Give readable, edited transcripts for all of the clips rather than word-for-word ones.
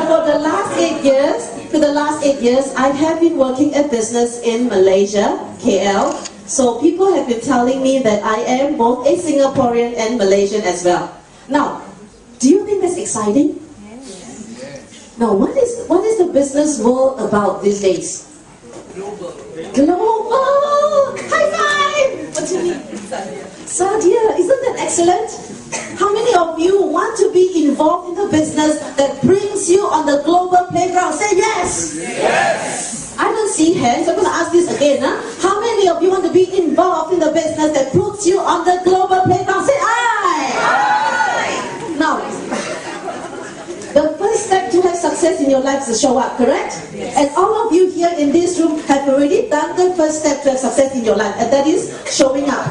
for the last 8 years, I have been working a business in Malaysia, KL. So people have been telling me that I am both a Singaporean and Malaysian as well. Now, do you think that's exciting? Now, what is the business world about these days? Global! High five! What do you mean? Sadia, isn't that excellent? How many of you want to be involved in the business that brings you on the global playground? Say yes! Yes! I don't see hands. I'm going to ask this again. How many of you want to be involved in the business that puts you on the global playground? Say aye! Aye! Now, the first step to have success in your life is to show up, correct? Yes. And all of you here in this room have already done the first step to have success in your life, and that is showing up.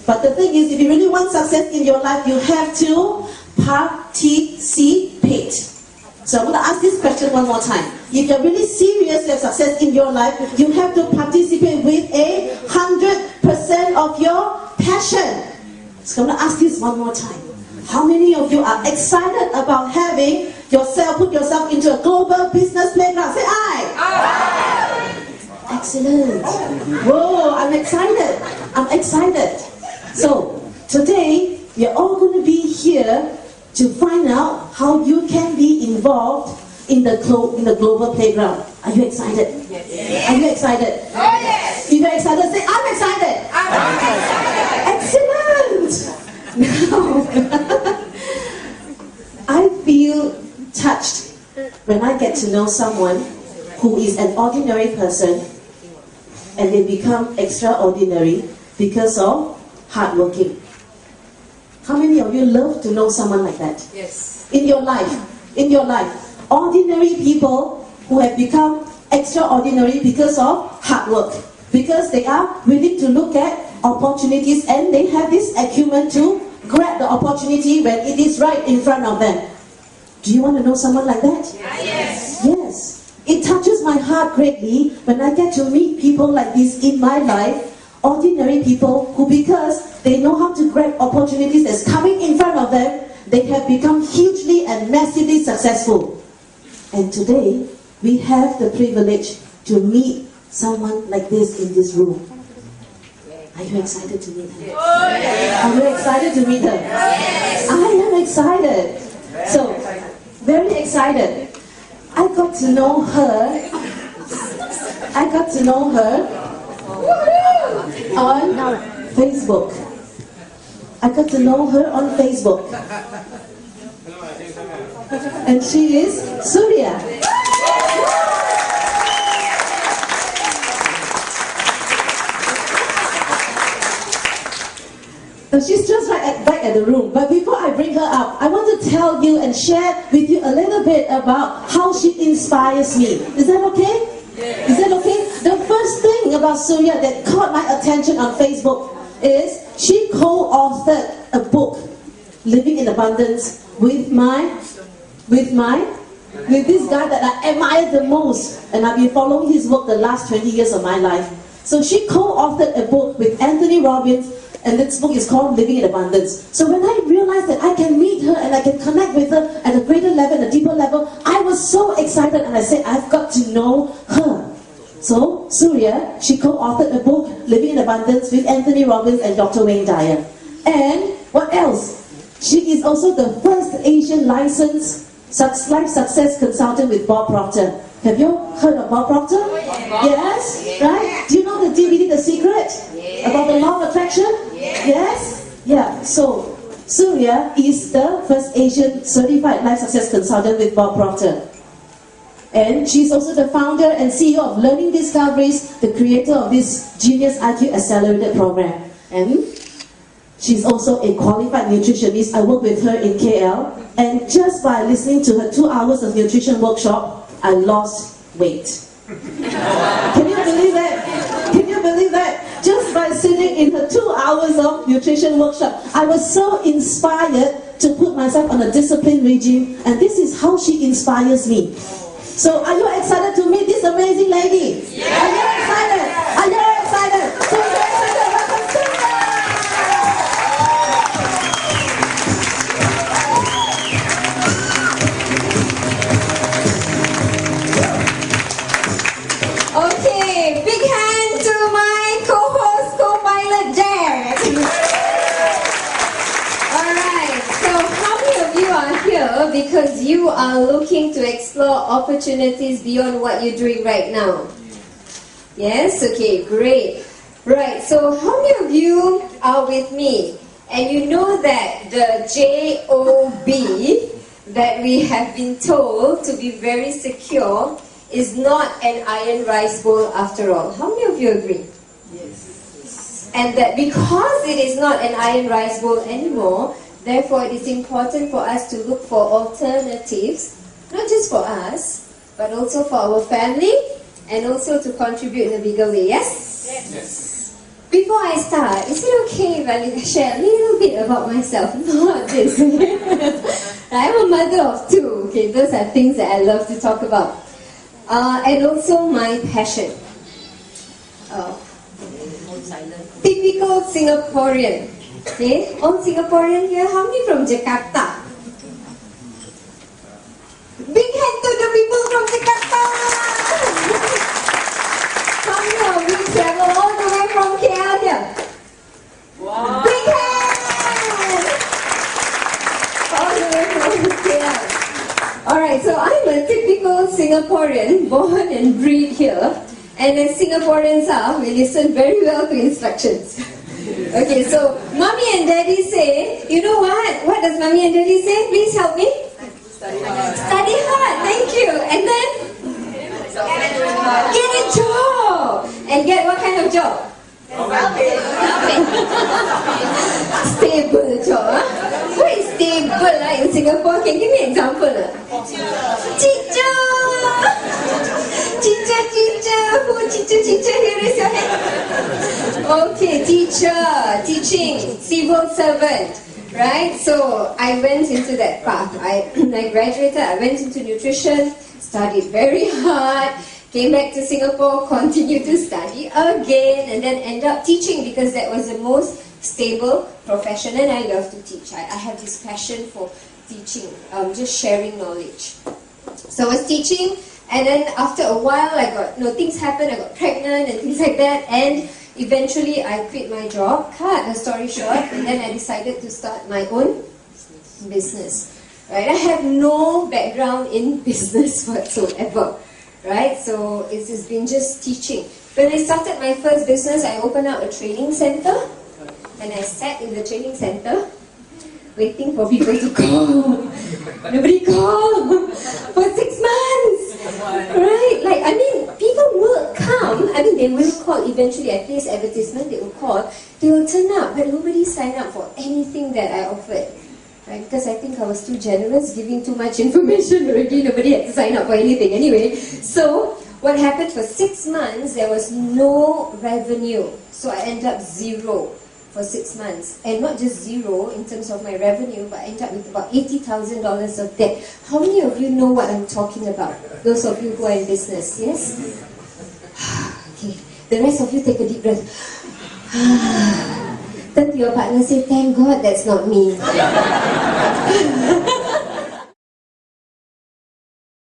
But the thing is, if you really want success in your life, you have to participate. So I'm going to ask this question one more time. If you're really serious to have success in your life, you have to participate with 100% of your passion. So I'm going to ask this one more time. How many of you are excited about having put yourself into a global business playground? Say aye! Aye! Excellent. Whoa, I'm excited. I'm excited. So, today, we're all going to be here to find out how you can be involved in the global playground. Are you excited? Yes. Are you excited? Oh, yes. If you're excited, say, I'm excited. I'm excited. Excellent. Now, I feel touched when I get to know someone who is an ordinary person and they become extraordinary because of hardworking. How many of you love to know someone like that? Yes. In your life, ordinary people who have become extraordinary because of hard work, because they are willing to look at opportunities and they have this acumen to grab the opportunity when it is right in front of them. Do you want to know someone like that? Yes. Yes. It touches my heart greatly when I get to meet people like this in my life. Ordinary people who, because they know how to grab opportunities that's coming in front of them, they have become hugely and massively successful. And today, we have the privilege to meet someone like this in this room. Are you excited to meet her? Are you excited to meet her? Yes. I am excited. So, very excited. I got to know her on Facebook. I got to know her on Facebook. And she is Surya. So she's just back at the room. But before I bring her up, I want to tell you and share with you a little bit about how she inspires me. Is that okay? Is that okay? The first thing about Surya that caught my attention on Facebook is she co-authored a book, Living in Abundance, with this guy that I admire the most, and I've been following his work the last 20 years of my life. So she co-authored a book with Anthony Robbins, and this book is called Living in Abundance. So when I realized that I can meet her and I can connect with her at a greater level, at a deeper level, I was so excited and I said, I've got to know her. So Surya, she co-authored a book, Living in Abundance, with Anthony Robbins and Dr. Wayne Dyer. And what else? She is also the first Asian licensed life success consultant with Bob Proctor. Have you heard of Bob Proctor? Yes? Right? Do you know the DVD, The Secret? About the law of attraction? Yes? Yeah. So, Surya is the first Asian certified life success consultant with Bob Proctor. And she's also the founder and CEO of Learning Discoveries, the creator of this Genius IQ Accelerated program. And she's also a qualified nutritionist. I work with her in KL. And just by listening to her 2 hours of nutrition workshop, I lost weight. Can you believe that? Can you believe that? Just by sitting in her 2 hours of nutrition workshop, I was so inspired to put myself on a disciplined regime, and this is how she inspires me. So are you excited to meet this amazing lady? Yeah. Are you excited? Are you excited? So you're excited? Welcome to here because you are looking to explore opportunities beyond what you're doing right now. Yes? Okay, great. Right, so how many of you are with me? And you know that the JOB that we have been told to be very secure is not an iron rice bowl after all. How many of you agree? Yes. And that because it is not an iron rice bowl anymore, therefore it is important for us to look for alternatives, not just for us, but also for our family, and also to contribute in a bigger way. Yes? Yes. Before I start, is it okay if I share a little bit about myself? Not this. I'm a mother of two. Okay, those are things that I love to talk about. And also my passion. Typical Singaporean. Okay, all Singaporean here. How many from Jakarta? Big hand to the people from Jakarta. How many of you travel all the way from KL here? Wow. Big hand! All the way from KL. Alright, so I'm a typical Singaporean, born and bred here. And as Singaporeans are, we listen very well to instructions. Okay, so mommy and daddy say, you know what? What does mommy and daddy say? Please help me. Study hard. Study hard, thank you. And then? Get a job. And get what kind of job? Stable job. Huh? What is stable in Singapore? Can you give me an example? Teacher. Teacher. Who teacher? Here is your hand. Okay, teacher, teaching, civil servant. Right? So I went into that path. I graduated, I went into nutrition, studied very hard, came back to Singapore, continued to study again, and then ended up teaching because that was the most stable profession, and I love to teach. I have this passion for teaching, just sharing knowledge. So I was teaching, and then after a while, things happened, I got pregnant and things like that, and eventually I quit my job, cut the story short, and then I decided to start my own business. Right? I have no background in business whatsoever. Right? So it's been just teaching. When I started my first business, I opened up a training center, and I sat in the training center waiting for people to call. Nobody called for 6 months. Right? People will come. They will call eventually. I place advertisement, they will call. They will turn up, but nobody signed up for anything that I offered. Right? Because I think I was too generous, giving too much information already. Nobody had to sign up for anything anyway. So, what happened for 6 months, there was no revenue. So I ended up zero for 6 months. And not just zero in terms of my revenue, but I ended up with about $80,000 of debt. How many of you know what I'm talking about? Those of you who are in business, yes? Okay. The rest of you take a deep breath. Turn to your partner and say, thank God that's not me.